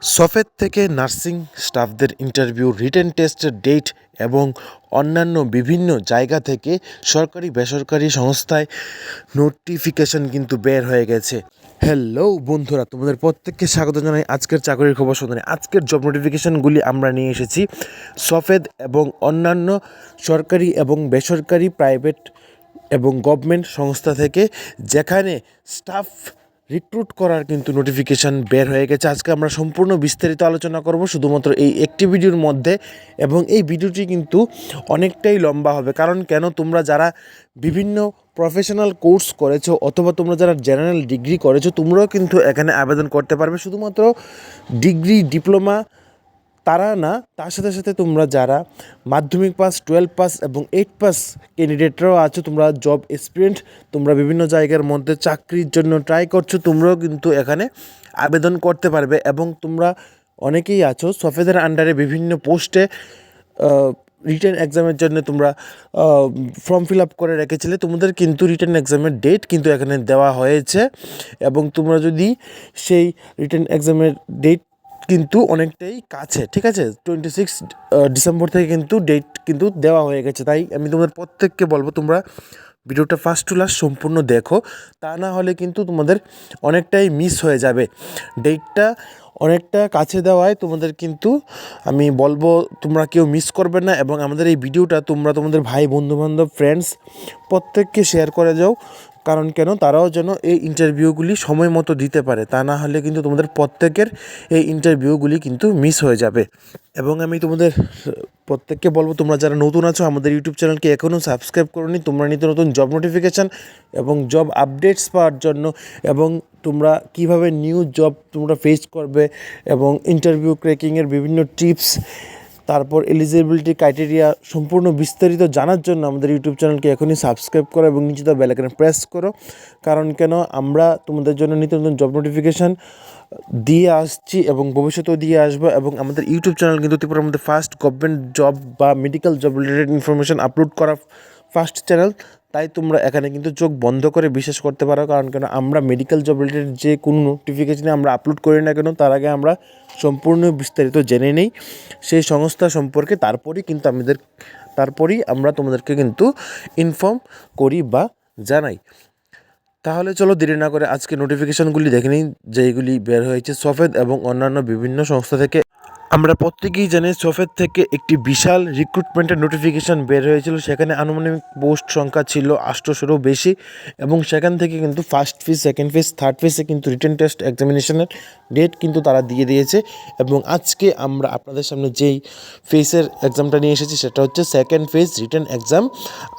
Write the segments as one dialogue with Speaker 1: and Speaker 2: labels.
Speaker 1: সফেদ থেকে নার্সিং স্টাফদের interview, written টেস্টের ডেট এবং অন্যান্য বিভিন্ন জায়গা থেকে সরকারি বেসরকারি সংস্থায় নোটিফিকেশন কিন্তু বের হয়ে গেছে। হ্যালো বন্ধুরা, তোমাদের প্রত্যেককে স্বাগত জানাই আজকের চাকরির খবর শুনে। আজকের জব নোটিফিকেশনগুলি আমরা নিয়ে এসেছি সফেদ এবং অন্যান্য সরকারি এবং বেসরকারি, প্রাইভেট এবং গভর্নমেন্ট সংস্থা থেকে, যেখানে স্টাফ রিক্রুট করার কিন্তু নোটিফিকেশান বের হয়ে গেছে। আজকে আমরা সম্পূর্ণ বিস্তারিত আলোচনা করব শুধুমাত্র এই একটি ভিডিওর মধ্যে, এবং এই ভিডিওটি কিন্তু অনেকটাই লম্বা হবে। কারণ কেন, তোমরা যারা বিভিন্ন প্রফেশনাল কোর্স করেছো অথবা তোমরা যারা জেনারেল ডিগ্রি করেছো, তোমরাও কিন্তু এখানে আবেদন করতে পারবে। শুধুমাত্র ডিগ্রি, ডিপ্লোমা তারা না, তার সাথে সাথে তোমরা যারা মাধ্যমিক পাস, 12 পাস এবং 8 পাস ক্যান্ডিডেটরাও আছো, তোমরা জব এক্সপিরিয়েন্স, তোমরা বিভিন্ন জায়গার মধ্যে চাকরির জন্য ট্রাই করছো, তোমরাও কিন্তু এখানে আবেদন করতে পারবে। এবং তোমরা অনেকেই আছো সফেদের আন্ডারে বিভিন্ন পোস্টে রিটেন এক্সামের জন্য তোমরা ফর্ম ফিল আপ করে রেখেছিলে। তোমাদের কিন্তু রিটেন এক্সামের ডেট কিন্তু এখানে দেওয়া হয়েছে, এবং তোমরা যদি সেই রিটেন এক্সামের ডেট কিন্তু অনেকটাই কাছে, ঠিক আছে, 26 ডিসেম্বর থেকে কিন্তু ডেট কিন্তু দেওয়া হয়ে গেছে। তাই আমি তোমাদের প্রত্যেককে বলবো, তোমরা ভিডিওটা ফার্স্ট টু লাস্ট সম্পূর্ণ দেখো, তা না হলে কিন্তু তোমাদের অনেকটাই মিস হয়ে যাবে। ডেটটা অনেকটা কাছে দেওয়ায় তোমাদের কিন্তু আমি বলবো তোমরা কেউ মিস করবে না, এবং আমাদের এই ভিডিওটা তোমরা তোমাদের ভাই, বন্ধুবান্ধব, ফ্রেন্ডস প্রত্যেককে শেয়ার করে যাও। কারণ কেন, তারাও যেন এই ইন্টারভিউগুলি সময় মতো দিতে পারে, তা না হলে কিন্তু তোমাদের প্রত্যেকের এই ইন্টারভিউগুলি কিন্তু মিস হয়ে যাবে। এবং আমি তোমাদের প্রত্যেককে বলবো, তোমরা যারা নতুন আছো আমাদের ইউটিউব চ্যানেলকে এখনও সাবস্ক্রাইব করোনি, তোমরা নিত্য নতুন জব নোটিফিকেশান এবং জব আপডেটস পাওয়ার জন্য, এবং তোমরা কিভাবে নিউ জব তোমরা ফেস করবে এবং ইন্টারভিউ ক্র্যাকিংয়ের বিভিন্ন টিপস, তারপর এলিজিবিলিটি ক্রাইটেরিয়া সম্পূর্ণ বিস্তারিত জানার জন্য আমাদের ইউটিউব চ্যানেলকে এখনই সাবস্ক্রাইব করো এবং নিচে দেওয়া বেল আইকনে প্রেস করো। কারণ কেন, আমরা তোমাদের জন্য নিত্য নতুন জব নোটিফিকেশান দিয়ে আসছি এবং ভবিষ্যতেও দিয়ে আসবো। এবং আমাদের ইউটিউব চ্যানেল কিন্তু ত্রিপুরার মধ্যে ফার্স্ট গভর্নমেন্ট জব বা medical job related information upload করা ফার্স্ট চ্যানেল। তাই তোমরা এখানে কিন্তু চোখ বন্ধ করে বিশ্বাস করতে পারো। কারণ কেন, আমরা মেডিকেল জব রিলেটেড যে কোনো নোটিফিকেশানে আমরা আপলোড করি না কেন, তার আগে আমরা সম্পূর্ণ বিস্তারিত জেনে নেই সেই সংস্থা সম্পর্কে, তারপরেই আমরা তোমাদেরকে কিন্তু ইনফর্ম করি বা জানাই। তাহলে চলো দেরি না করে আজকে নোটিফিকেশানগুলি দেখে নিই, যেইগুলি বের হয়েছে সফেদ এবং অন্যান্য বিভিন্ন সংস্থা থেকে। আমরা প্রত্যেকেই জানি সফেদ থেকে একটি বিশাল রিক্রুটমেন্টের নোটিফিকেশান বের হয়েছিল। সেখানে আনুমানিক পোস্ট সংখ্যা ছিল 800-এরও বেশি, এবং সেখান থেকে কিন্তু first phase, second phase, third ফেজে কিন্তু রিটেন টেস্ট এক্সামিনেশনের ডেট কিন্তু তারা দিয়ে দিয়েছে। এবং আজকে আমরা আপনাদের সামনে যেই ফেজের এক্সামটা নিয়ে এসেছি সেটা হচ্ছে second phase written exam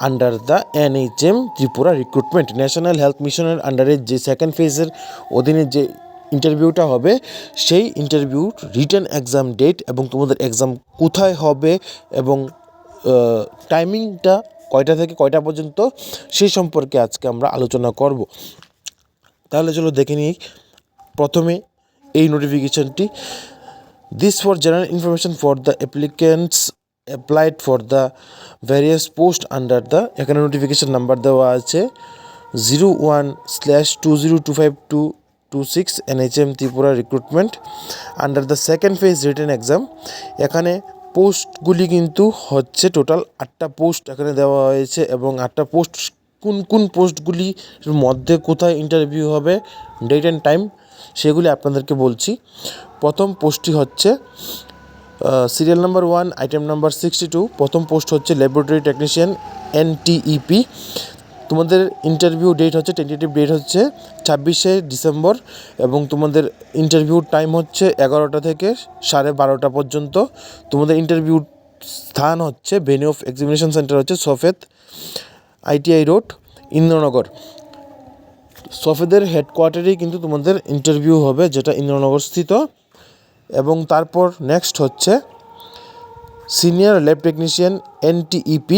Speaker 1: under the NHM Tripura recruitment, national health মিশনের আন্ডারে যে সেকেন্ড ফেজের অধীনে যে ইন্টারভিউটা হবে, সেই ইন্টারভিউর রিটেন এক্সাম ডেট এবং তোমাদের এক্সাম কোথায় হবে এবং টাইমিংটা কয়টা থেকে কয়টা পর্যন্ত, সেই সম্পর্কে আজকে আমরা আলোচনা করব। তাহলে চলো দেখে নিই প্রথমে এই নোটিফিকেশনটি। This for general information for the applicants applied for the various post under the, এখানে নোটিফিকেশন নাম্বার দেওয়া আছে 01/202526 NHM Tripura recruitment under the second phase written exam. এখানে পোস্টগুলি কিন্তু হচ্ছে টোটাল 8টা পোস্ট এখানে দেওয়া হয়েছে, এবং 8টা পোস্ট কোন কোন পোস্টগুলির মধ্যে কোথায় ইন্টারভিউ হবে, ডেট অ্যান্ড টাইম, সেগুলি আপনাদেরকে বলছি। প্রথম পোস্টটি হচ্ছে সিরিয়াল নাম্বার 1, আইটেম নাম্বার 62। প্রথম পোস্ট হচ্ছে ল্যাবরেটরি টেকনিশিয়ান NTEP। তোমাদের ইন্টারভিউ ডেট হচ্ছে, টেন্টেটিভ ডেট হচ্ছে 26শে ডিসেম্বর, এবং তোমাদের ইন্টারভিউ টাইম হচ্ছে 11টা থেকে 12:30 পর্যন্ত। তোমাদের ইন্টারভিউ স্থান হচ্ছে, ভেন্যু অফ এক্সামিনেশন সেন্টার হচ্ছে সফেদ, ITI রোড, ইন্দ্রনগর। সফেদের হেডকোয়ার্টারেই কিন্তু তোমাদের ইন্টারভিউ হবে, যেটা ইন্দ্রনগর স্থিত। এবং তারপর নেক্সট হচ্ছে সিনিয়র ল্যাব টেকনিশিয়ান NTEP।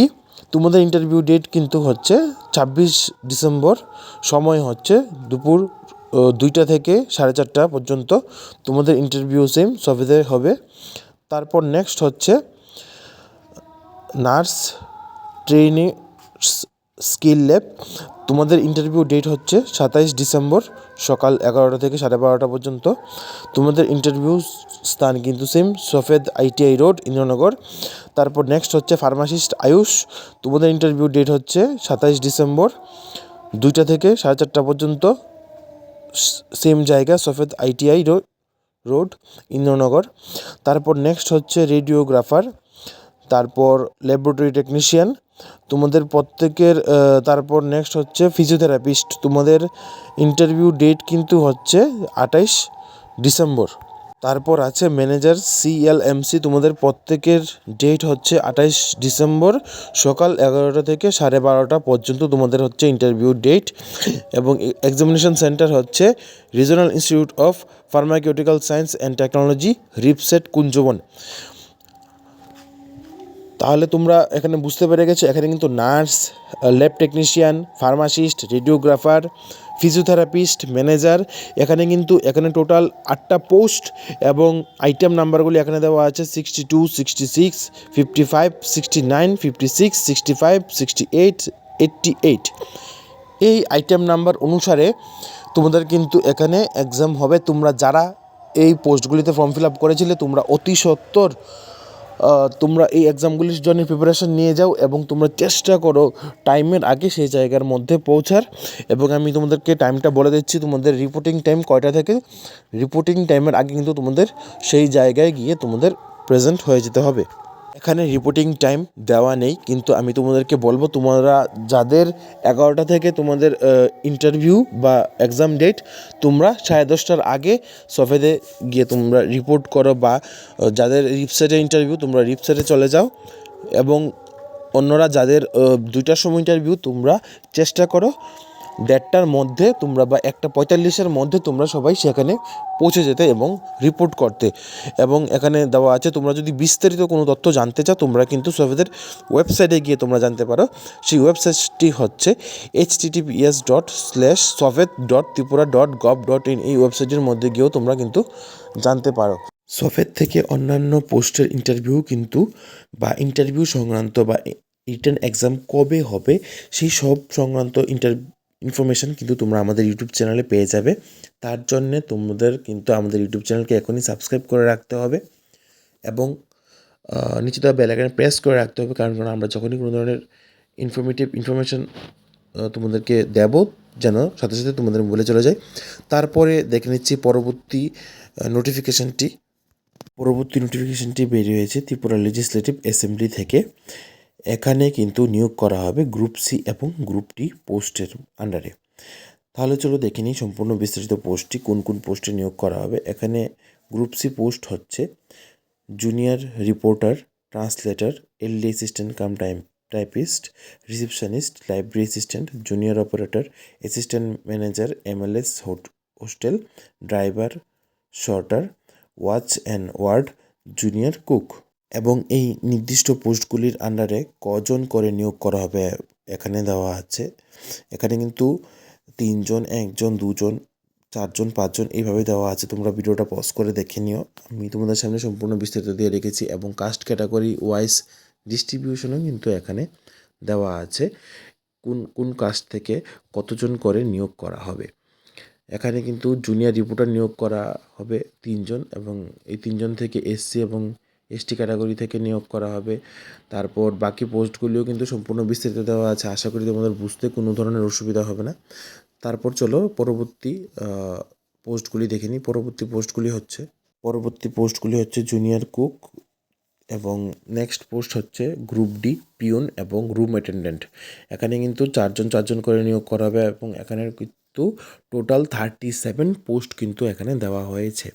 Speaker 1: তোমাদের ইন্টারভিউ ডেট কিন্তু হচ্ছে 26 ডিসেম্বর, সময় হচ্ছে দুপুর 2টা থেকে 4:30 পর্যন্ত। তোমাদের ইন্টারভিউ সেম সফেদে হবে। তারপর নেক্সট হচ্ছে নার্স ট্রেনিং স্কিল ল্যাব। তোমাদের ইন্টারভিউ ডেট হচ্ছে 27 ডিসেম্বর, সকাল 11টা থেকে 12:30 পর্যন্ত। তোমাদের ইন্টারভিউ স্থান কিন্তু সেম, সফেদ ITI রোড, ইন্দ্রনগর। তারপর নেক্সট হচ্ছে ফার্মাসিস্ট আয়ুষ, তোমাদের ইন্টারভিউ ডেট হচ্ছে 27 ডিসেম্বর 2টা থেকে 4:30 পর্যন্ত, সেম জায়গা, সফেদ ITI রোড, ইন্দ্রনগর। তারপর নেক্সট হচ্ছে রেডিওগ্রাফার, তারপর ল্যাবরেটরি টেকনিশিয়ান তোমাদের প্রত্যেকের। তারপর নেক্সট হচ্ছে ফিজিওথেরাপিস্ট, তোমাদের ইন্টারভিউ ডেট কিন্তু হচ্ছে 28 ডিসেম্বর। তারপর আছে ম্যানেজার CLMC, তোমাদের প্রত্যেকের ডেট হচ্ছে 28 ডিসেম্বর সকাল 11টা থেকে 12:30 পর্যন্ত তোমাদের হচ্ছে ইন্টারভিউ ডেট। এবং এক্সামিনেশন সেন্টার হচ্ছে regional institute of pharmaceutical science and technology, RIPSAT, Kunjaban. তাহলে তোমরা এখানে বুঝতে পেরে গেছো, এখানে কিন্তু nurse, lab technician, pharmacist, radiographer, physiotherapist, manager, এখানে টোটাল 8টা পোস্ট এবং আইটেম নাম্বারগুলি এখানে দেওয়া আছে 62, 66, 55, 69, 56, 65, 68, 88। এই আইটেম নাম্বার অনুসারে তোমাদের কিন্তু এখানে এক্সাম হবে। তোমরা যারা এই পোস্টগুলিতে ফর্ম ফিল আপ করেছিলে তোমরা অতি সত্বর তোমরা এই এক্সামগুলির জন্য প্রিপারেশন নিয়ে যাও এবং তোমরা চেষ্টা করো টাইমের আগে সেই জায়গার মধ্যে পৌঁছার। এবং আমি তোমাদেরকে টাইমটা বলে দিচ্ছি, তোমাদের রিপোর্টিং টাইম কয়টা থেকে। রিপোর্টিং টাইমের আগে কিন্তু তোমাদের সেই জায়গায় গিয়ে তোমাদের প্রেজেন্ট হয়ে যেতে হবে। এখানে রিপোর্টিং টাইম দেওয়া নেই, কিন্তু আমি তোমাদেরকে বলবো তোমরা যাদের 11টা থেকে তোমাদের ইন্টারভিউ বা এক্সাম ডেট, তোমরা 10:30টার আগে সফেদে গিয়ে তোমরা রিপোর্ট করো, বা যাদের রিপসেটে ইন্টারভিউ তোমরা রিপসেটে চলে যাও। এবং অন্যরা যাদের 2টার সময় ইন্টারভিউ তোমরা চেষ্টা করো 1:30টার মধ্যে তোমরা বা 1:45-এর মধ্যে তোমরা সবাই সেখানে পৌঁছে যেতে এবং রিপোর্ট করতে। এবং এখানে দেওয়া আছে তোমরা যদি বিস্তারিত কোনো তথ্য জানতে চাও তোমরা কিন্তু সফেদের ওয়েবসাইটে গিয়ে তোমরা জানতে পারো। সেই ওয়েবসাইটটি হচ্ছে https://sofed.tripura.gov.in। এই ওয়েবসাইটের মধ্যে গিয়েও তোমরা কিন্তু জানতে পারো। সফেদ থেকে অন্যান্য পোস্টের ইন্টারভিউ কিন্তু বা ইন্টারভিউ সংক্রান্ত বা রিটেন এক্সাম কবে হবে সেই সব সংক্রান্ত ইনফরমেশান কিন্তু তোমরা আমাদের ইউটিউব চ্যানেলে পেয়ে যাবে। তার জন্যে তোমাদের কিন্তু আমাদের ইউটিউব চ্যানেলকে এখনই সাবস্ক্রাইব করে রাখতে হবে এবং নিচে দেওয়া বেল আইকনে প্রেস করে রাখতে হবে, কারণ আমরা যখনই কোনো ধরনের ইনফরমেশান তোমাদেরকে দেব যেন সাথে সাথে তোমাদের বলে চলে যায়। তারপরে দেখে নিচ্ছি পরবর্তী নোটিফিকেশনটি বেরিয়ে হয়েছে ত্রিপুরা লেজিসলেটিভ অ্যাসেম্বলি থেকে। এখানে কিন্তু নিয়োগ করা হবে গ্রুপ C এবং গ্রুপ D পোস্টের আন্ডারে। তাহলে চলো দেখে নিই সম্পূর্ণ বিস্তারিত পোস্টটি কোন কোন পোস্টে নিয়োগ করা হবে। এখানে গ্রুপ C পোস্ট হচ্ছে junior reporter, translator, LD assistant cum typist, receptionist, library assistant, junior operator, assistant manager, MLS hostel, driver, sorter, watch and ward, junior cook. এবং এই নির্দিষ্ট পোস্টগুলির আন্ডারে কজন করে নিয়োগ করা হবে এখানে দেওয়া আছে। এখানে কিন্তু 3 জন, 1 জন, 2 জন, 4 জন, 5 জন এইভাবে দেওয়া আছে। তোমরা ভিডিওটা পজ করে দেখে নিও। আমি তোমাদের সামনে সম্পূর্ণ বিস্তারিত দিয়ে রেখেছি এবং কাস্ট ক্যাটাগরি ওয়াইজ ডিস্ট্রিবিউশনও কিন্তু এখানে দেওয়া আছে, কোন কোন কাস্ট থেকে কতজন করে নিয়োগ করা হবে। এখানে কিন্তু জুনিয়র রিপোর্টার নিয়োগ করা হবে 3 জন এবং এই 3 জন থেকে SC এবং ST ক্যাটাগরি থেকে নিয়োগ করা হবে। তারপর বাকি পোস্টগুলিও কিন্তু সম্পূর্ণ বিস্তারিত দেওয়া আছে, আশা করি তোমাদের বুঝতে কোনো ধরনের অসুবিধা হবে না। তারপর চলো পরবর্তী পোস্টগুলি দেখে নিই। পরবর্তী পোস্টগুলি হচ্ছে জুনিয়র কুক এবং নেক্সট পোস্ট হচ্ছে গ্রুপ D পিওন এবং রুম অ্যাটেন্ডেন্ট। এখানে কিন্তু 4 জন করে নিয়োগ করা হবে এবং এখানে কিন্তু টোটাল 37 পোস্ট কিন্তু এখানে দেওয়া হয়েছে।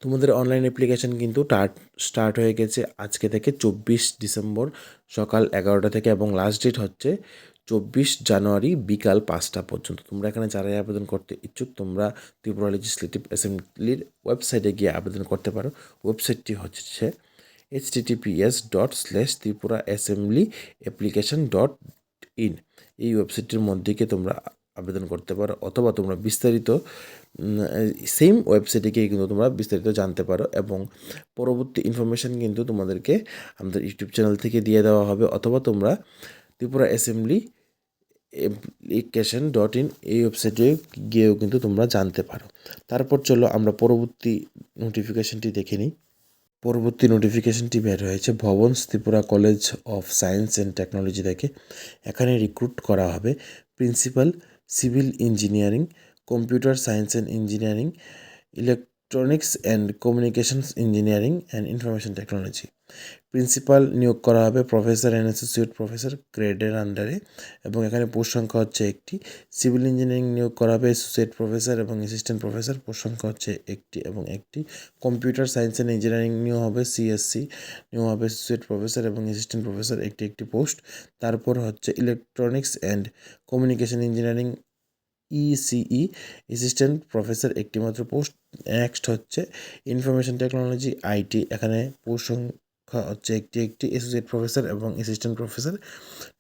Speaker 1: তোমাদের অনলাইন অ্যাপ্লিকেশান কিন্তু স্টার্ট হয়ে গেছে আজকে থেকে 24 ডিসেম্বর সকাল 11টা থেকে এবং লাস্ট ডেট হচ্ছে 24 জানুয়ারি বিকাল 5টা পর্যন্ত। তোমরা এখানে যারাই আবেদন করতে ইচ্ছুক তোমরা ত্রিপুরা লেজিসলেটিভ অ্যাসেম্বলির ওয়েবসাইটে গিয়ে আবেদন করতে পারো। ওয়েবসাইটটি হচ্ছে https://tripuraassemblyapplication.in। এই ওয়েবসাইটটির মধ্যে গিয়ে তোমরা আবেদন করতে পারো, অথবা তোমরা বিস্তারিত সেম ওয়েবসাইটে গিয়ে কিন্তু তোমরা বিস্তারিত জানতে পারো। এবং পরবর্তী ইনফরমেশান কিন্তু তোমাদেরকে আমাদের ইউটিউব চ্যানেল থেকে দিয়ে দেওয়া হবে, অথবা তোমরা ত্রিপুরা অ্যাসেম্বলি application.in এই ওয়েবসাইটে গিয়েও কিন্তু তোমরা জানতে পারো। তারপর চলো আমরা পরবর্তী নোটিফিকেশনটি দেখে নিই। পরবর্তী নোটিফিকেশনটি বের হয়েছে Bhavans Tripura college of science and technology থেকে। এখানে রিক্রুট করা হবে principal civil engineering, computer science and engineering, electronics and communications engineering and information technology. Principal নিয়োগ করা হবে প্রফেসর অ্যান্ড অ্যাসোসিয়েট প্রফেসর গ্রেডের আন্ডারে, এবং এখানে পোস্ট সংখ্যা হচ্ছে একটি। সিভিল ইঞ্জিনিয়ারিং নিয়োগ করা হবে অ্যাসোসিয়েট প্রফেসর এবং অ্যাসিস্ট্যান্ট প্রফেসর, পোস্ট সংখ্যা হচ্ছে একটি এবং একটি। কম্পিউটার সায়েন্স অ্যান্ড ইঞ্জিনিয়ারিং নিয়োগ হবে সিএসসি, নিয়োগ হবে অ্যাসোসিয়েট প্রফেসর এবং অ্যাসিস্ট্যান্ট প্রফেসর একটি একটি পোস্ট। তারপর হচ্ছে electronics and communication engineering ECE, assistant professor একটি মাত্র পোস্ট। নেক্সট হচ্ছে ইনফরমেশন টেকনোলজি আইটি, এখানে পোস্ট সংখ্যা হচ্ছে একটি একটি। অ্যাসোসিয়েট প্রফেসর এবং অ্যাসিস্ট্যান্ট প্রফেসর,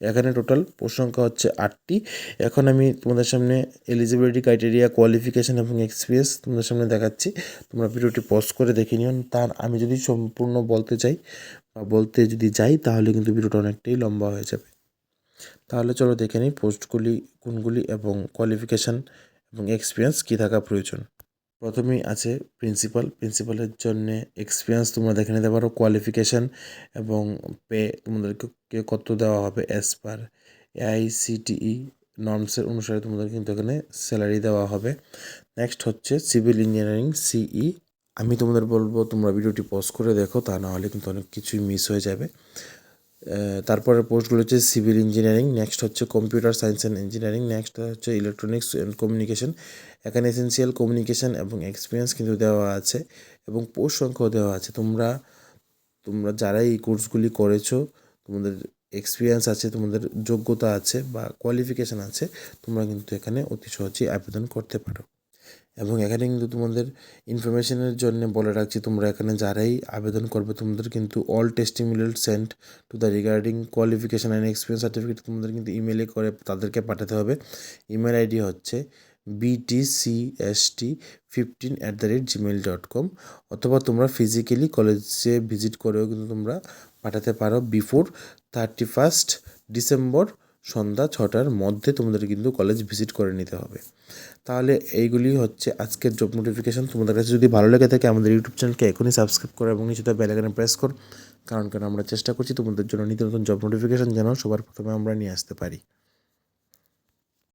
Speaker 1: এখানে টোটাল পোস্ট সংখ্যা হচ্ছে 8টি। এখন আমি তোমাদের সামনে এলিজিবিলিটি ক্রাইটেরিয়া, কোয়ালিফিকেশান এবং এক্সপিরিয়েন্স তোমাদের সামনে দেখাচ্ছি। তোমরা ভিডিওটি পজ করে দেখে নিও। তার আমি যদি সম্পূর্ণ বলতে চাই বা বলতে যদি যাই তাহলে কিন্তু ভিডিওটা অনেকটাই লম্বা হয়ে যাবে। তাহলে চলো দেখে নিই পোস্টগুলি কোনগুলি এবং কোয়ালিফিকেশান এবং এক্সপিরিয়েন্স কী থাকা প্রয়োজন। প্রথমেই আছে প্রিন্সিপালের জন্যে এক্সপিরিয়েন্স তোমরা দেখে নিতে পারো। কোয়ালিফিকেশান এবং পে তোমাদেরকে কত দেওয়া হবে অ্যাজ পার এআইসিটিই নর্মসের অনুসারে তোমাদের কিন্তু এখানে স্যালারি দেওয়া হবে। নেক্সট হচ্ছে সিভিল ইঞ্জিনিয়ারিং সিই। আমি তোমাদের বলবো তোমরা ভিডিওটি পজ করে দেখো, তা না হলে কিন্তু অনেক কিছুই মিস হয়ে যাবে। তারপরে পোস্টগুলো হচ্ছে সিভিল ইঞ্জিনিয়ারিং, নেক্সট হচ্ছে computer science and engineering, next হচ্ছে ইলেকট্রনিক্স অ্যান্ড কমিউনিকেশন। এখানে এসেন্সিয়াল কমিউনিকেশন এবং এক্সপিরিয়েন্স কিন্তু দেওয়া আছে এবং পোস্ট সংখ্যাও দেওয়া আছে। তোমরা যারা এই কোর্সগুলি করেছো, তোমাদের এক্সপিরিয়েন্স আছে, তোমাদের যোগ্যতা আছে বা কোয়ালিফিকেশান আছে, তোমরা কিন্তু এখানে অতি সহজেই আবেদন করতে পারো। এবং এখানে কিন্তু তোমাদের ইনফরমেশনের জন্য বলে রাখছি, তোমরা এখানে যারাই আবেদন করবে তোমাদের কিন্তু all testimonial sent to the regarding qualification and experience certificate তোমাদের কিন্তু ইমেলে করে তাদেরকে পাঠাতে হবে। ইমেল আইডি হচ্ছে btcst15@gmail.com, অথবা তোমরা ফিজিক্যালি কলেজে ভিজিট করেও কিন্তু তোমরা পাঠাতে পারো। বিফোর 31 ডিসেম্বর সন্ধ্যা 6টার মধ্যে তোমাদের কিন্তু কলেজ ভিজিট করে নিতে হবে। তাহলে এইগুলি হচ্ছে আজকের জব নোটিফিকেশান। তোমাদের কাছে যদি ভালো লেগে থাকে আমাদের ইউটিউব চ্যানেলকে এখনই সাবস্ক্রাইব করো এবং নিচে বেল আইকনে প্রেস করো, কারণ আমরা চেষ্টা করছি তোমাদের জন্য নিত্য নতুন জব নোটিফিকেশান যেন সবার প্রথমে আমরা নিয়ে আসতে পারি।